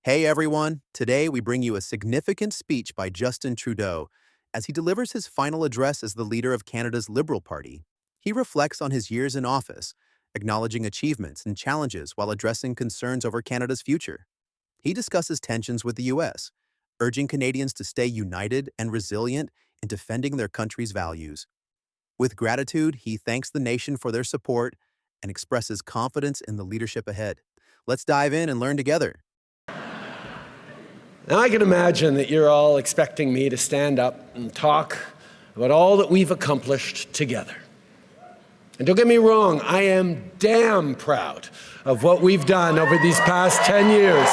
Hey everyone, today we bring you a significant speech by Justin Trudeau as he delivers his final address as the leader of Canada's Liberal Party. He reflects on his years in office, acknowledging achievements and challenges while addressing concerns over Canada's future. He discusses tensions with the U.S., urging Canadians to stay united and resilient in defending their country's values. With gratitude, he thanks the nation for their support and expresses confidence in the leadership ahead. Let's dive in and learn together. Now I can imagine that you're all expecting me to stand up and talk about all that we've accomplished together. And don't get me wrong, I am damn proud of what we've done over these past 10 years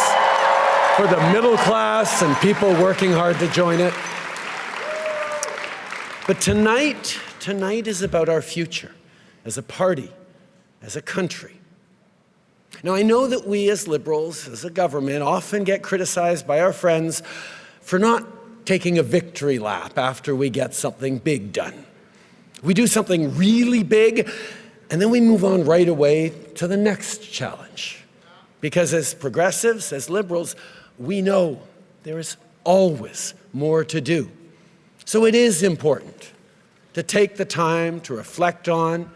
for the middle class and people working hard to join it. But tonight is about our future as a party, as a country. Now, I know that we as Liberals, as a government, often get criticized by our friends for not taking a victory lap after we get something big done. We do something really big, and then we move on right away to the next challenge. Because as progressives, as Liberals, we know there is always more to do. So it is important to take the time to reflect on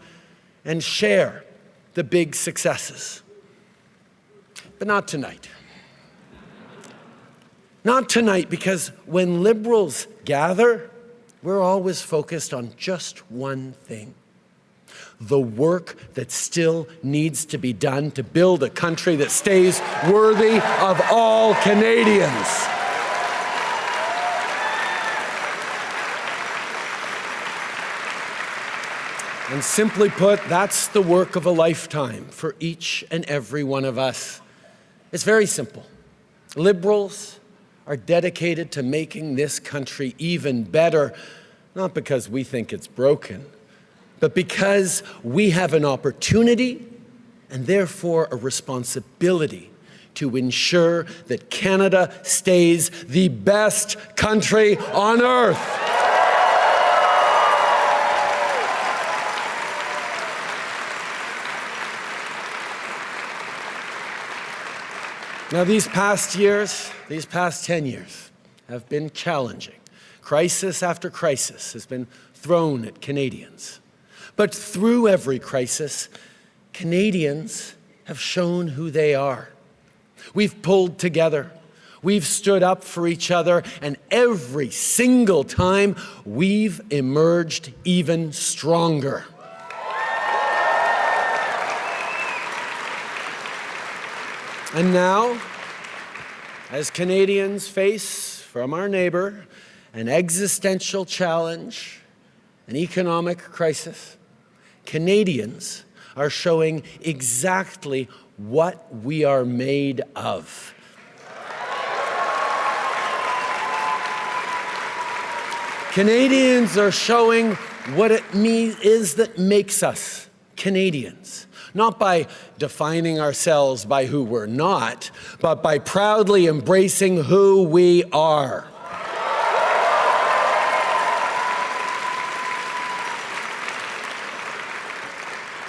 and share the big successes. But not tonight. Not tonight, because when Liberals gather, we're always focused on just one thing: the work that still needs to be done to build a country that stays worthy of all Canadians. And simply put, that's the work of a lifetime for each and every one of us. It's very simple. Liberals are dedicated to making this country even better, not because we think it's broken, but because we have an opportunity and therefore a responsibility to ensure that Canada stays the best country on earth. Now, these past 10 years have been challenging. Crisis after crisis has been thrown at Canadians. But through every crisis, Canadians have shown who they are. We've pulled together, we've stood up for each other, and every single time we've emerged even stronger. And now, as Canadians face from our neighbor an existential challenge, an economic crisis, Canadians are showing exactly what we are made of. Canadians are showing what it is that makes us Canadians. Not by defining ourselves by who we're not, but by proudly embracing who we are.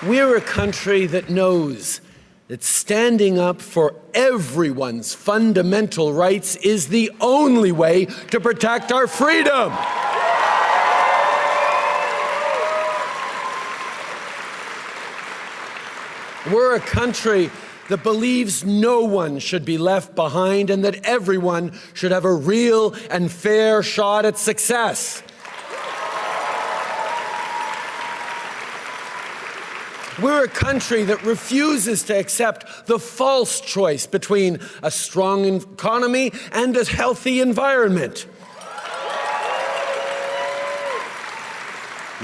We're a country that knows that standing up for everyone's fundamental rights is the only way to protect our freedom. We're a country that believes no one should be left behind and that everyone should have a real and fair shot at success. We're a country that refuses to accept the false choice between a strong economy and a healthy environment.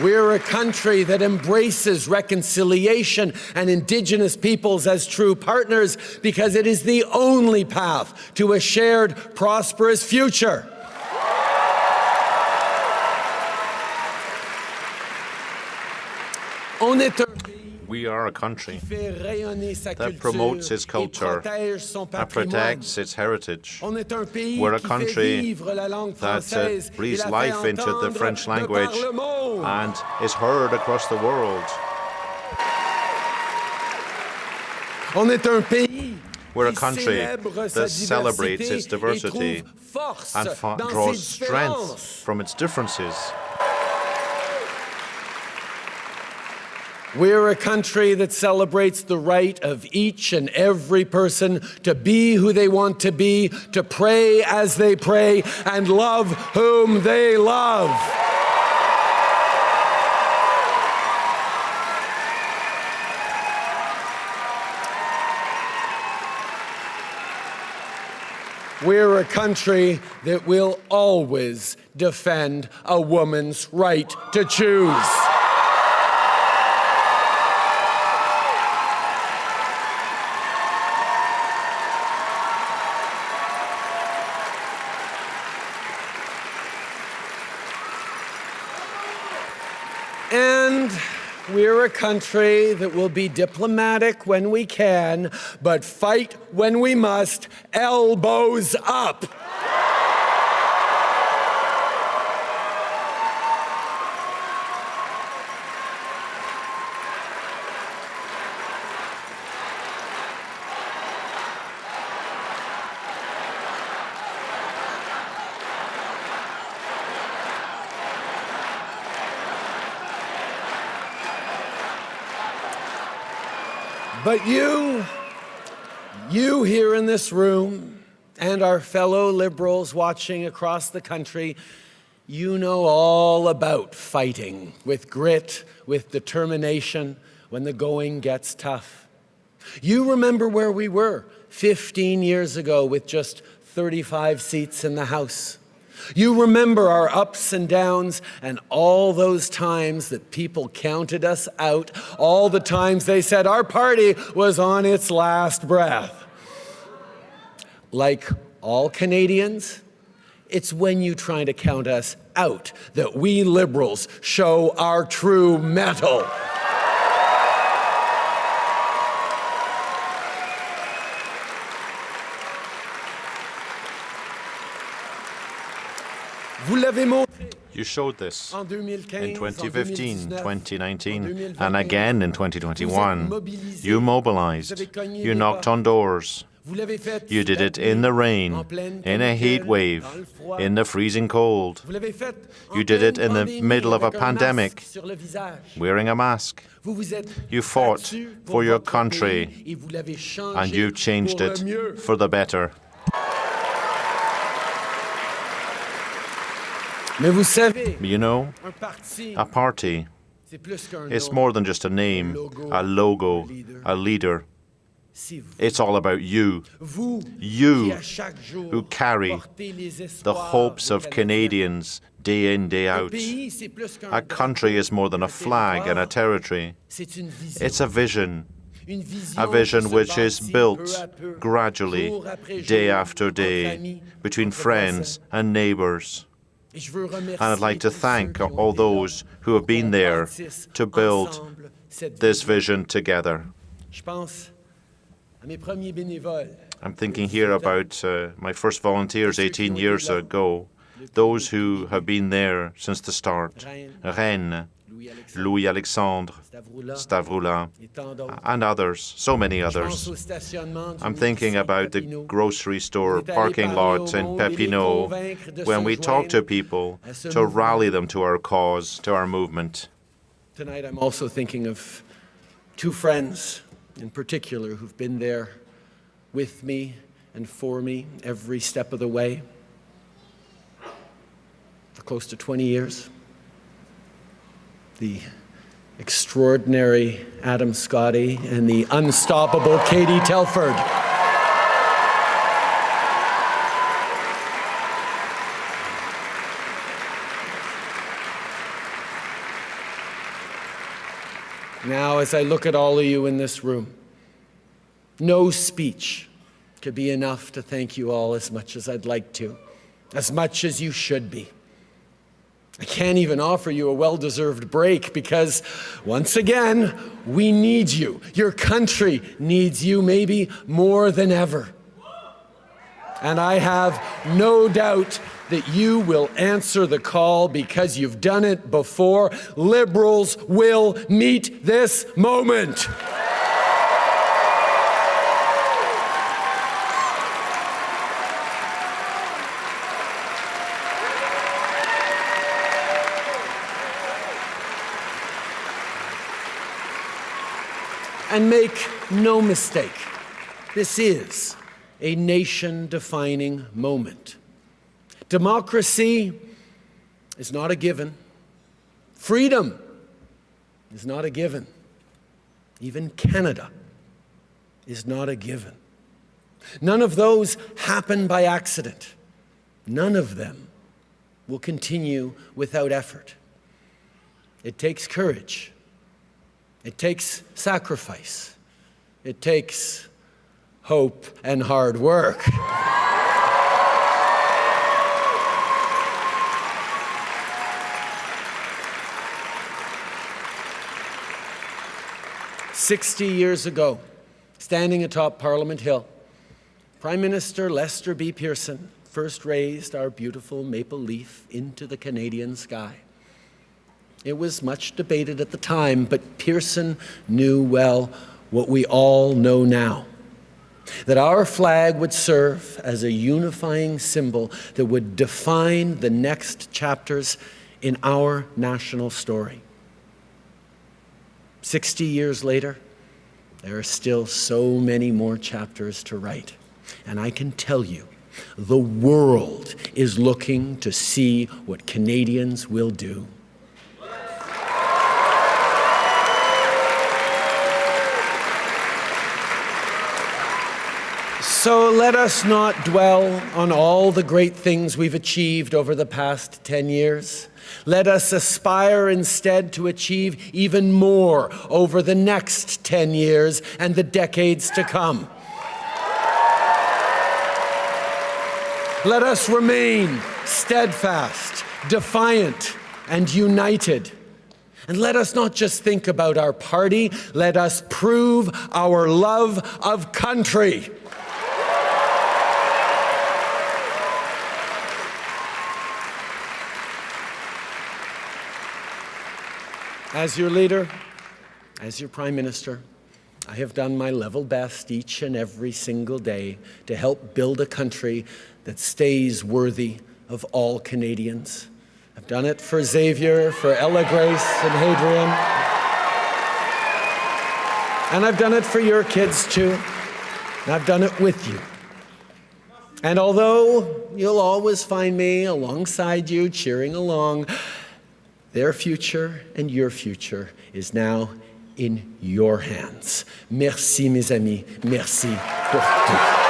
We're a country that embraces reconciliation and Indigenous peoples as true partners because it is the only path to a shared, prosperous future. We are a country that promotes its culture and protects its heritage. We're a country that breathes life into the French language and is heard across the world. We're a country that celebrates its diversity and draws strength from its differences. We're a country that celebrates the right of each and every person to be who they want to be, to pray as they pray, and love whom they love. We're a country that will always defend a woman's right to choose. And we're a country that will be diplomatic when we can, but fight when we must, elbows up. But you here in this room, and our fellow liberals watching across the country, you know all about fighting with grit, with determination, when the going gets tough. You remember where we were 15 years ago with just 35 seats in the House. You remember our ups and downs and all those times that people counted us out, all the times they said our party was on its last breath. Like all Canadians, it's when you try to count us out that we Liberals show our true mettle. You showed this in 2015, 2019, and again in 2021. You mobilized. You knocked on doors. You did it in the rain, in a heat wave, in the freezing cold. You did it in the middle of a pandemic, wearing a mask. You fought for your country, and you changed it for the better. You know, a party is more than just a name, a logo, a leader. It's all about you. You who carry the hopes of Canadians day in, day out. A country is more than a flag and a territory. It's a vision which is built gradually, day after day, between friends and neighbours. And I'd like to thank all those who have been there to build this vision together. I'm thinking here about my first volunteers 18 years ago, those who have been there since the start. Rennes, Louis-Alexandre, Stavroula, and others, so many others. I'm thinking about the grocery store parking lot in Papineau, when we talk to people to rally them to our cause, to our movement. Tonight I'm also thinking of two friends in particular who've been there with me and for me every step of the way for close to 20 years. The extraordinary Adam Scotty and the unstoppable Katie Telford. Now, as I look at all of you in this room, no speech could be enough to thank you all as much as I'd like to, as much as you should be. I can't even offer you a well-deserved break because, once again, we need you. Your country needs you maybe more than ever. And I have no doubt that you will answer the call because you've done it before. Liberals will meet this moment. And make no mistake, this is a nation-defining moment. Democracy is not a given. Freedom is not a given. Even Canada is not a given. None of those happen by accident. None of them will continue without effort. It takes courage. It takes sacrifice. It takes hope and hard work. "60 years ago, standing atop Parliament Hill, Prime Minister Lester B. Pearson first raised our beautiful maple leaf into the Canadian sky. It was much debated at the time, but Pearson knew well what we all know now, that our flag would serve as a unifying symbol that would define the next chapters in our national story. 60 years later, there are still so many more chapters to write. And I can tell you, the world is looking to see what Canadians will do. So let us not dwell on all the great things we've achieved over the past 10 years. Let us aspire instead to achieve even more over the next 10 years and the decades to come. Let us remain steadfast, defiant, and united. And let us not just think about our party, let us prove our love of country. As your leader, as your Prime Minister, I have done my level best each and every single day to help build a country that stays worthy of all Canadians. I've done it for Xavier, for Ella Grace and Hadrian. And I've done it for your kids too. And I've done it with you. And although you'll always find me alongside you, cheering along, their future and your future is now in your hands. Merci, mes amis. Merci pour tout.